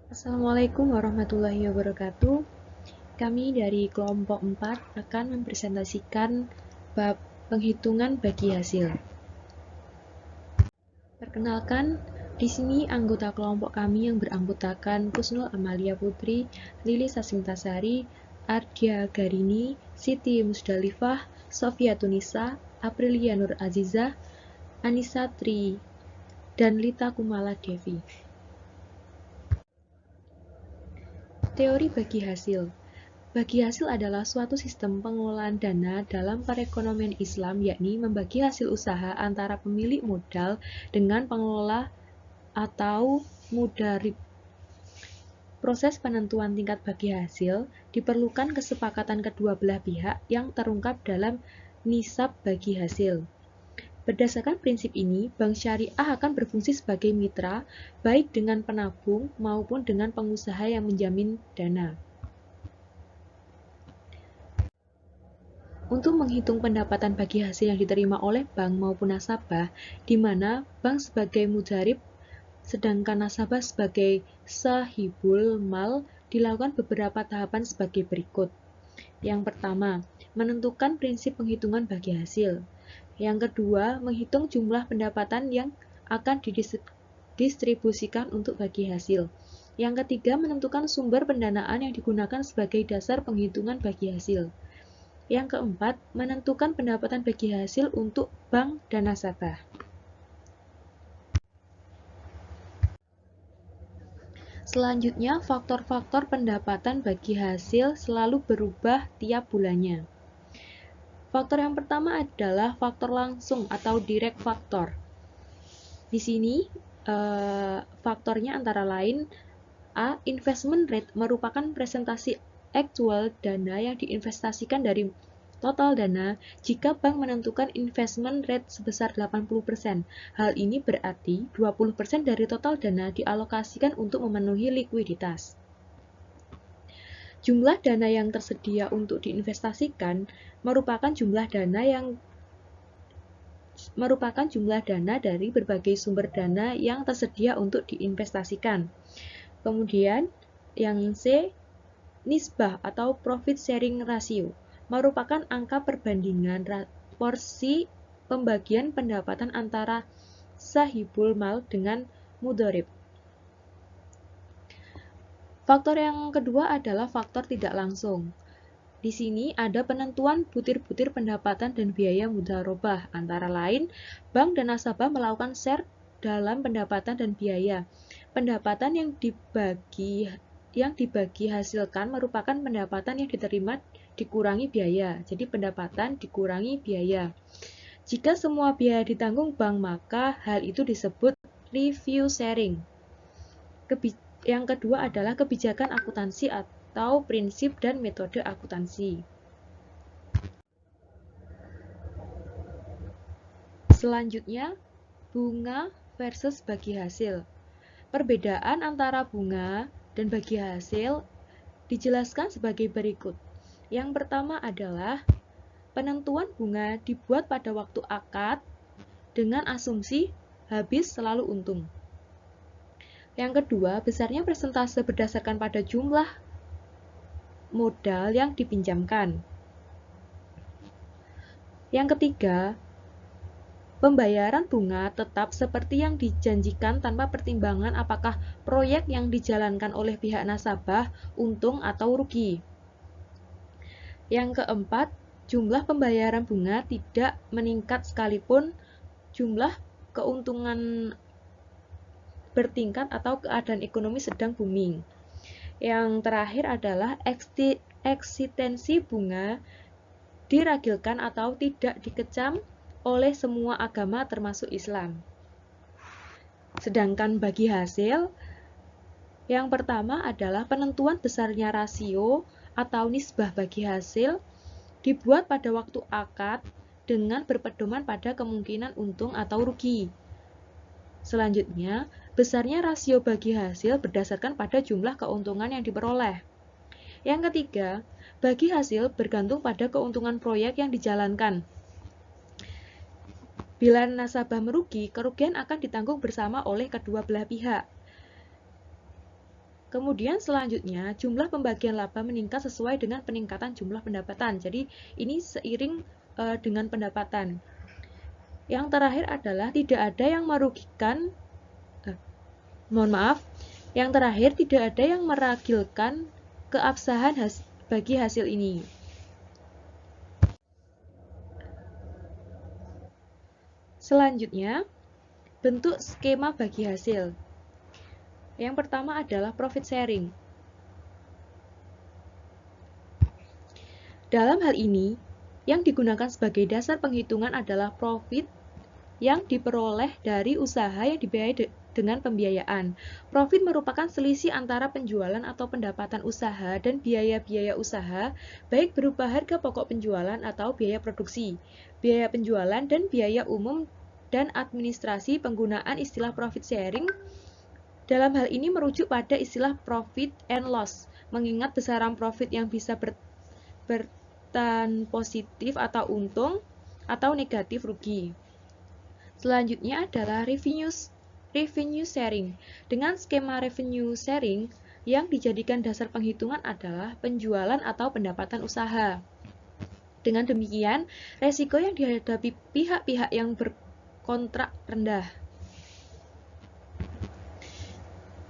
Assalamualaikum warahmatullahi wabarakatuh. Kami dari kelompok 4 akan mempresentasikan bab penghitungan bagi hasil. Perkenalkan, di sini anggota kelompok kami yang beranggotakan Kusnul Amalia Putri, Lilis Sasintasari, Ardia Garini, Siti Musdalifah, Sofia Tunisa, Aprilia Nur Azizah, Anissa Tri, dan Lita Kumala Devi. Teori bagi hasil. Bagi hasil adalah suatu sistem pengelolaan dana dalam perekonomian Islam, yakni membagi hasil usaha antara pemilik modal dengan pengelola atau mudharib. Proses penentuan tingkat bagi hasil diperlukan kesepakatan kedua belah pihak yang terungkap dalam nisab bagi hasil. Berdasarkan prinsip ini, bank syariah akan berfungsi sebagai mitra baik dengan penabung maupun dengan pengusaha yang menjamin dana. Untuk menghitung pendapatan bagi hasil yang diterima oleh bank maupun nasabah, di mana bank sebagai mudharib, sedangkan nasabah sebagai sahibul mal, dilakukan beberapa tahapan sebagai berikut. Yang pertama, menentukan prinsip penghitungan bagi hasil. Yang kedua, menghitung jumlah pendapatan yang akan didistribusikan untuk bagi hasil. Yang ketiga, menentukan sumber pendanaan yang digunakan sebagai dasar penghitungan bagi hasil. Yang keempat, menentukan pendapatan bagi hasil untuk bank dan nasabah. Selanjutnya, faktor-faktor pendapatan bagi hasil selalu berubah tiap bulannya. Faktor yang pertama adalah faktor langsung atau direct factor. Di sini, faktornya antara lain A. Investment rate merupakan presentasi aktual dana yang diinvestasikan dari total dana jika bank menentukan investment rate sebesar 80%. Hal ini berarti 20% dari total dana dialokasikan untuk memenuhi likuiditas. Jumlah dana yang tersedia untuk diinvestasikan merupakan jumlah dana dari berbagai sumber dana yang tersedia untuk diinvestasikan. Kemudian, yang C, nisbah atau profit sharing ratio merupakan angka perbandingan porsi pembagian pendapatan antara sahibul mal dengan mudharib. Faktor yang kedua adalah faktor tidak langsung. Di sini ada penentuan butir-butir pendapatan dan biaya mudharabah, antara lain bank dan nasabah melakukan share dalam pendapatan dan biaya. Pendapatan yang dibagi hasilkan merupakan pendapatan yang diterima dikurangi biaya. Jadi pendapatan dikurangi biaya. Jika semua biaya ditanggung bank, maka hal itu disebut review sharing. Yang kedua adalah kebijakan akuntansi atau prinsip dan metode akuntansi. Selanjutnya, bunga versus bagi hasil. Perbedaan antara bunga dan bagi hasil dijelaskan sebagai berikut. Yang pertama adalah penentuan bunga dibuat pada waktu akad dengan asumsi habis selalu untung. Yang kedua, besarnya persentase berdasarkan pada jumlah modal yang dipinjamkan. Yang ketiga, pembayaran bunga tetap seperti yang dijanjikan tanpa pertimbangan apakah proyek yang dijalankan oleh pihak nasabah untung atau rugi. Yang keempat, jumlah pembayaran bunga tidak meningkat sekalipun jumlah keuntungan bertingkat atau keadaan ekonomi sedang booming. Yang terakhir adalah eksistensi bunga diragilkan atau tidak dikecam oleh semua agama termasuk Islam. Sedangkan bagi hasil, yang pertama adalah penentuan besarnya rasio atau nisbah bagi hasil dibuat pada waktu akad dengan berpedoman pada kemungkinan untung atau rugi. Selanjutnya, besarnya rasio bagi hasil berdasarkan pada jumlah keuntungan yang diperoleh. Yang ketiga, bagi hasil bergantung pada keuntungan proyek yang dijalankan. Bila nasabah merugi, kerugian akan ditanggung bersama oleh kedua belah pihak. Kemudian selanjutnya, jumlah pembagian laba meningkat sesuai dengan peningkatan jumlah pendapatan. Jadi, ini seiring dengan pendapatan. Yang terakhir adalah tidak ada yang merugikan, yang terakhir tidak ada yang meragilkan keabsahan bagi hasil ini. Selanjutnya, bentuk skema bagi hasil. Yang pertama adalah profit sharing. Dalam hal ini, yang digunakan sebagai dasar penghitungan adalah profit yang diperoleh dari usaha yang dibiayai dengan pembiayaan. Profit merupakan selisih antara penjualan atau pendapatan usaha dan biaya-biaya usaha, baik berupa harga pokok penjualan atau biaya produksi, biaya penjualan, dan biaya umum dan administrasi. Penggunaan istilah profit sharing dalam hal ini merujuk pada istilah profit and loss, mengingat besaran profit yang bisa bertan positif atau untung atau negatif rugi. Selanjutnya adalah revenue sharing. Dengan skema revenue sharing, yang dijadikan dasar penghitungan adalah penjualan atau pendapatan usaha. Dengan demikian, resiko yang dihadapi pihak-pihak yang berkontrak rendah.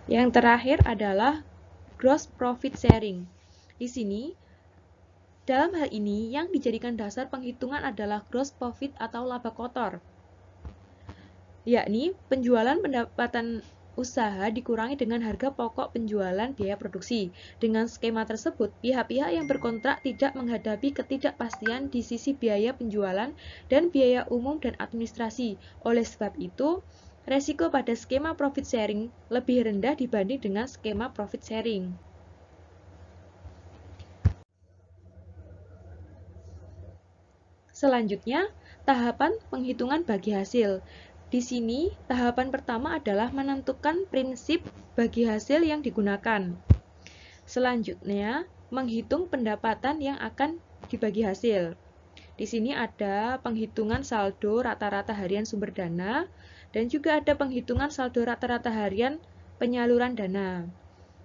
Yang terakhir adalah gross profit sharing. Di sini, dalam hal ini yang dijadikan dasar penghitungan adalah gross profit atau laba kotor, yakni penjualan pendapatan usaha dikurangi dengan harga pokok penjualan biaya produksi. Dengan skema tersebut, pihak-pihak yang berkontrak tidak menghadapi ketidakpastian di sisi biaya penjualan dan biaya umum dan administrasi. Oleh sebab itu, resiko pada skema profit sharing lebih rendah dibanding dengan skema profit sharing. Selanjutnya, tahapan penghitungan bagi hasil. Di sini, tahapan pertama adalah menentukan prinsip bagi hasil yang digunakan. Selanjutnya, menghitung pendapatan yang akan dibagi hasil. Di sini ada penghitungan saldo rata-rata harian sumber dana, dan juga ada penghitungan saldo rata-rata harian penyaluran dana.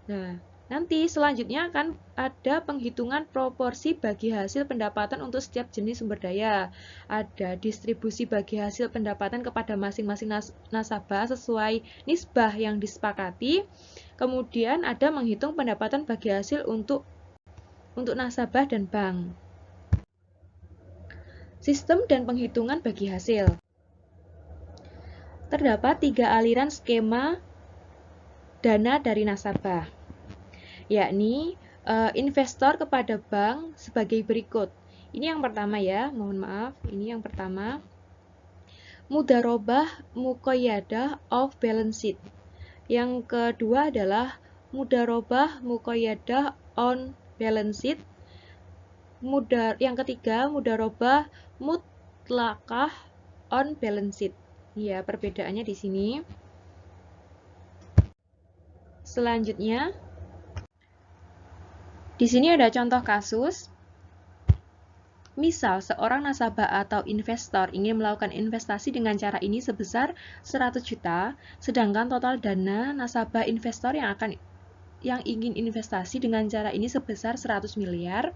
Nah, nanti selanjutnya akan ada penghitungan proporsi bagi hasil pendapatan untuk setiap jenis sumber daya. Ada distribusi bagi hasil pendapatan kepada masing-masing nasabah sesuai nisbah yang disepakati. Kemudian ada menghitung pendapatan bagi hasil untuk nasabah dan bank. Sistem dan penghitungan bagi hasil. Terdapat 3 aliran skema dana dari nasabah, yakni investor kepada bank sebagai berikut. Ini yang pertama ya, mohon maaf, ini yang pertama. Mudharobah muqayyadah off balance sheet. Yang kedua adalah mudharobah muqayyadah on balance sheet. Yang ketiga, mudharobah mutlaqah on balance sheet. Ya, perbedaannya di sini. Selanjutnya, di sini ada contoh kasus. Misal, seorang nasabah atau investor ingin melakukan investasi dengan cara ini sebesar 100 juta, sedangkan total dana nasabah investor yang ingin investasi dengan cara ini sebesar 100 miliar.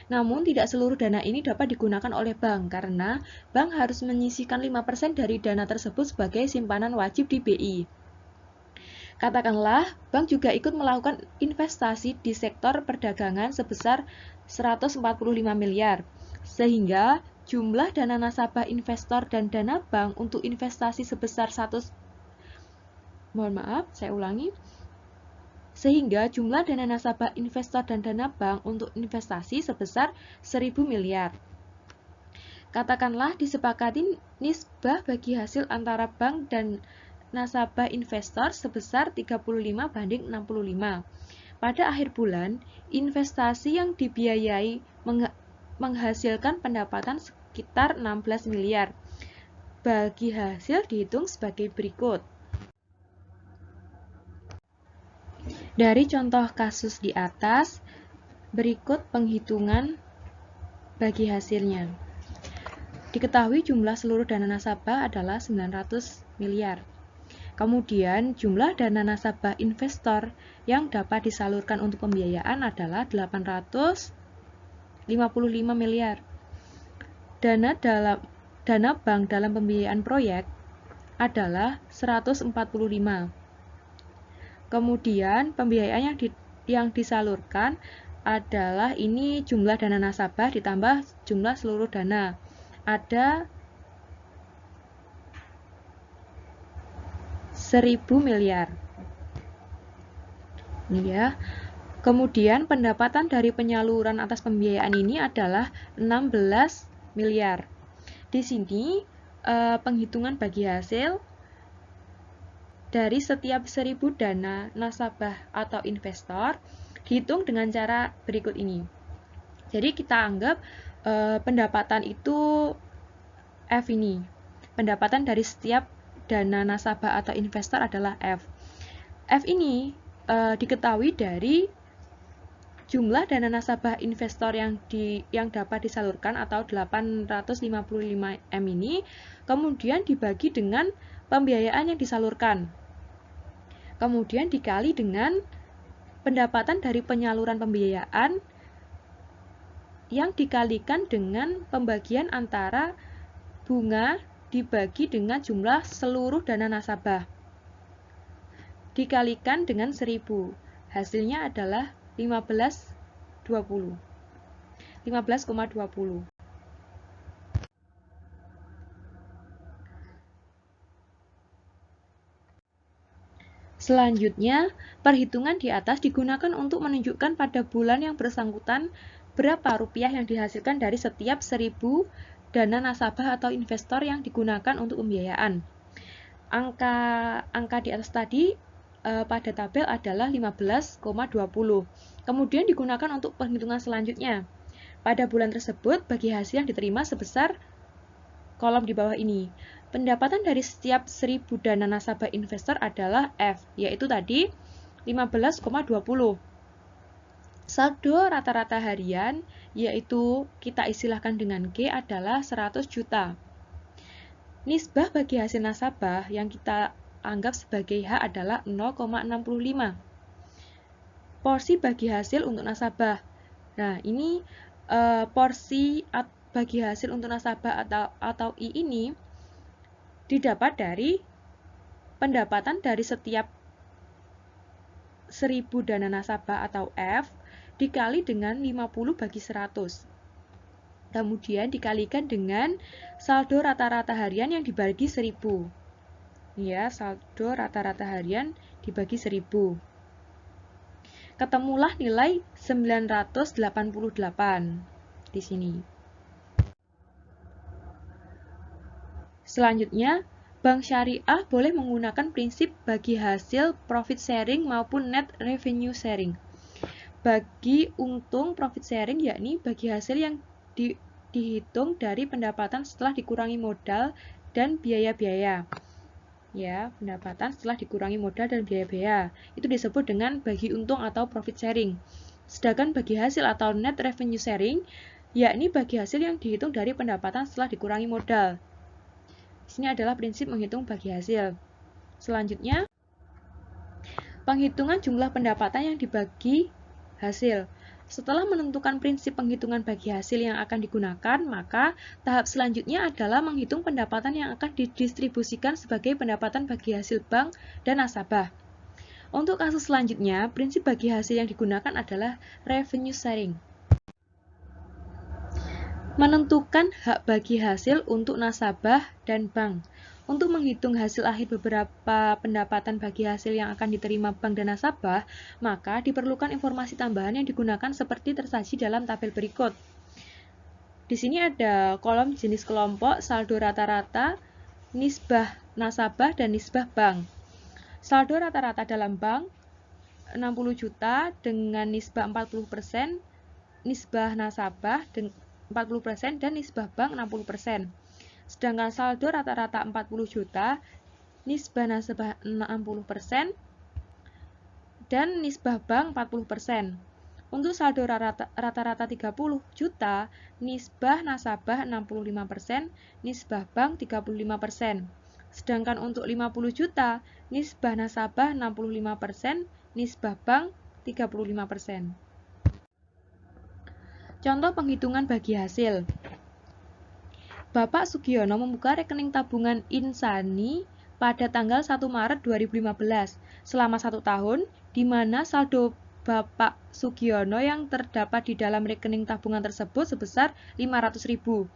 Namun, tidak seluruh dana ini dapat digunakan oleh bank, karena bank harus menyisihkan 5% dari dana tersebut sebagai simpanan wajib di BI. Katakanlah, bank juga ikut melakukan investasi di sektor perdagangan sebesar 145 miliar, sehingga jumlah dana nasabah investor dan dana bank untuk investasi sebesar sehingga jumlah dana nasabah investor dan dana bank untuk investasi sebesar 1.000 miliar. Katakanlah disepakati nisbah bagi hasil antara bank dan nasabah investor sebesar 35/65. Pada akhir bulan, investasi yang dibiayai menghasilkan pendapatan sekitar 16 miliar. Bagi hasil dihitung sebagai berikut. Dari contoh kasus di atas, berikut penghitungan bagi hasilnya. Diketahui jumlah seluruh dana nasabah adalah 900 miliar. Kemudian jumlah dana nasabah investor yang dapat disalurkan untuk pembiayaan adalah 855 miliar. Dana bank dalam pembiayaan proyek adalah 145. Kemudian pembiayaan yang disalurkan adalah ini jumlah dana nasabah ditambah jumlah seluruh dana. Ada 1.000 miliar. Ini ya. Kemudian pendapatan dari penyaluran atas pembiayaan ini adalah 16 miliar. Di sini penghitungan bagi hasil dari setiap 1.000 dana nasabah atau investor dihitung dengan cara berikut ini. Jadi kita anggap pendapatan itu F ini. Pendapatan dari setiap dana nasabah atau investor adalah F. F ini diketahui dari jumlah dana nasabah investor yang dapat disalurkan atau 855 M ini kemudian dibagi dengan pembiayaan yang disalurkan. Kemudian dikali dengan pendapatan dari penyaluran pembiayaan yang dikalikan dengan pembagian antara bunga dibagi dengan jumlah seluruh dana nasabah. Dikalikan dengan 1.000. Hasilnya adalah 15,20. Selanjutnya, perhitungan di atas digunakan untuk menunjukkan pada bulan yang bersangkutan berapa rupiah yang dihasilkan dari setiap 1.000 dana nasabah atau investor yang digunakan untuk pembiayaan. Angka di atas tadi pada tabel adalah 15,20. Kemudian digunakan untuk perhitungan selanjutnya. Pada bulan tersebut, bagi hasil yang diterima sebesar kolom di bawah ini. Pendapatan dari setiap 1.000 dana nasabah investor adalah F, yaitu tadi 15,20. Saldo rata-rata harian, yaitu kita istilahkan dengan G adalah 100 juta. Nisbah bagi hasil nasabah yang kita anggap sebagai H adalah 0,65. Porsi bagi hasil untuk nasabah. Nah, ini porsi bagi hasil untuk nasabah atau I ini didapat dari pendapatan dari setiap 1.000 dana nasabah atau F dikali dengan 50 bagi 100. Kemudian dikalikan dengan saldo rata-rata harian yang dibagi 1.000. Ya, saldo rata-rata harian dibagi 1.000. Ketemulah nilai 988 di sini. Selanjutnya, Bank Syariah boleh menggunakan prinsip bagi hasil profit sharing maupun net revenue sharing. Bagi untung profit sharing yakni bagi hasil yang dihitung dari pendapatan setelah dikurangi modal dan biaya-biaya. Ya, pendapatan setelah dikurangi modal dan biaya-biaya. Itu disebut dengan bagi untung atau profit sharing. Sedangkan bagi hasil atau net revenue sharing yakni bagi hasil yang dihitung dari pendapatan setelah dikurangi modal. Di sini adalah prinsip menghitung bagi hasil. Selanjutnya, penghitungan jumlah pendapatan yang dibagi hasil. Setelah menentukan prinsip penghitungan bagi hasil yang akan digunakan, maka tahap selanjutnya adalah menghitung pendapatan yang akan didistribusikan sebagai pendapatan bagi hasil bank dan nasabah. Untuk kasus selanjutnya, prinsip bagi hasil yang digunakan adalah revenue sharing. Menentukan hak bagi hasil untuk nasabah dan bank. Untuk menghitung hasil akhir beberapa pendapatan bagi hasil yang akan diterima bank dan nasabah, maka diperlukan informasi tambahan yang digunakan seperti tersaji dalam tabel berikut. Di sini ada kolom jenis kelompok, saldo rata-rata, nisbah nasabah, dan nisbah bank. Saldo rata-rata dalam bank 60 juta dengan nisbah 40%, nisbah nasabah 40% dan nisbah bank 60%. Sedangkan saldo rata-rata 40 juta, nisbah nasabah 60% dan nisbah bank 40%. Untuk saldo rata-rata 30 juta, nisbah nasabah 65%, nisbah bank 35%. Sedangkan untuk 50 juta, nisbah nasabah 65%, nisbah bank 35%. Contoh penghitungan bagi hasil. Bapak Sugiono membuka rekening tabungan Insani pada tanggal 1 Maret 2015 selama 1 tahun, di mana saldo Bapak Sugiono yang terdapat di dalam rekening tabungan tersebut sebesar 500.000.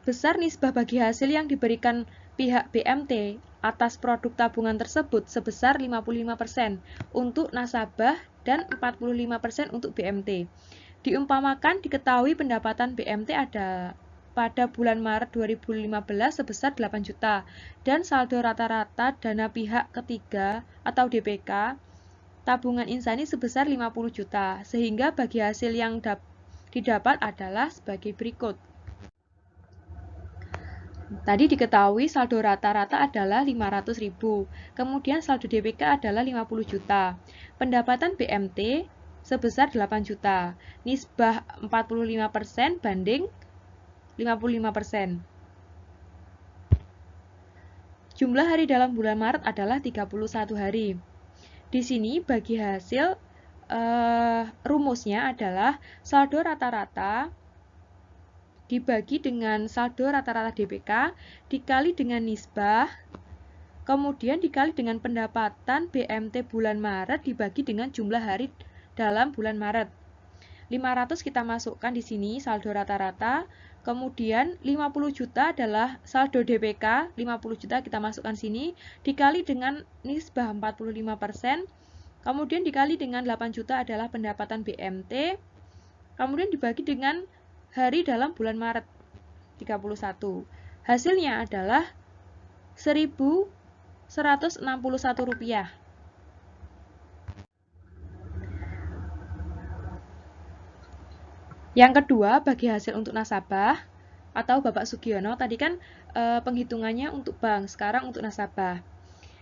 Besar nisbah bagi hasil yang diberikan pihak BMT atas produk tabungan tersebut sebesar 55% untuk nasabah dan 45% untuk BMT. Diumpamakan diketahui pendapatan BMT ada pada bulan Maret 2015 sebesar 8 juta dan saldo rata-rata dana pihak ketiga atau DPK tabungan Insani sebesar 50 juta, sehingga bagi hasil yang didapat adalah sebagai berikut. Tadi diketahui saldo rata-rata adalah 500.000, kemudian saldo DPK adalah 50 juta. Pendapatan BMT sebesar 8 juta, nisbah 45% banding 55%. Jumlah hari dalam bulan Maret adalah 31 hari. Di sini bagi hasil rumusnya adalah saldo rata-rata dibagi dengan saldo rata-rata DPK dikali dengan nisbah, kemudian dikali dengan pendapatan BMT bulan Maret dibagi dengan jumlah hari dalam bulan Maret. 500 kita masukkan di sini saldo rata-rata, kemudian 50 juta adalah saldo DPK, 50 juta kita masukkan sini, dikali dengan nisbah 45%, kemudian dikali dengan 8 juta adalah pendapatan BMT, kemudian dibagi dengan hari dalam bulan Maret 31. Hasilnya adalah Rp1.161. Yang kedua, bagi hasil untuk nasabah atau Bapak Sugiono, tadi kan penghitungannya untuk bank, sekarang untuk nasabah.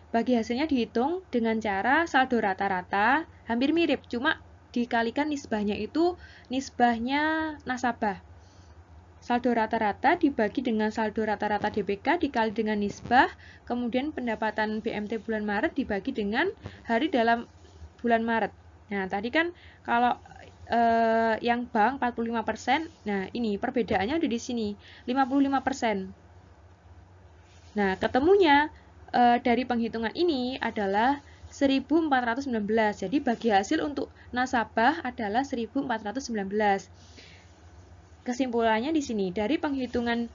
Bagi hasilnya dihitung dengan cara saldo rata-rata, hampir mirip, cuma dikalikan nisbahnya itu nisbahnya nasabah. Saldo rata-rata dibagi dengan saldo rata-rata DPK dikali dengan nisbah, kemudian pendapatan BMT bulan Maret dibagi dengan hari dalam bulan Maret. Nah, tadi kan kalau yang bank 45%, nah ini perbedaannya ada di sini, 55%. Nah, ketemunya dari penghitungan ini adalah 1419. Jadi bagi hasil untuk nasabah adalah 1419. Kesimpulannya di sini dari penghitungan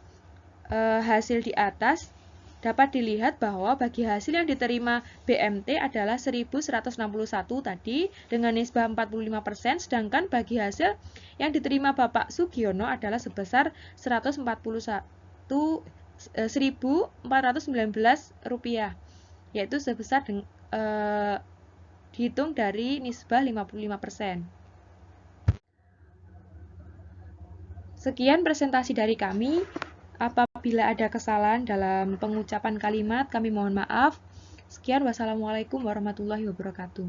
hasil di atas dapat dilihat bahwa bagi hasil yang diterima BMT adalah 1161 tadi dengan nisbah 45%, sedangkan bagi hasil yang diterima Bapak Sugiono adalah sebesar Rp1.419, yaitu sebesar dihitung dari nisbah 55%. Sekian presentasi dari kami. Apabila ada kesalahan dalam pengucapan kalimat, kami mohon maaf. Sekian, wassalamualaikum warahmatullahi wabarakatuh.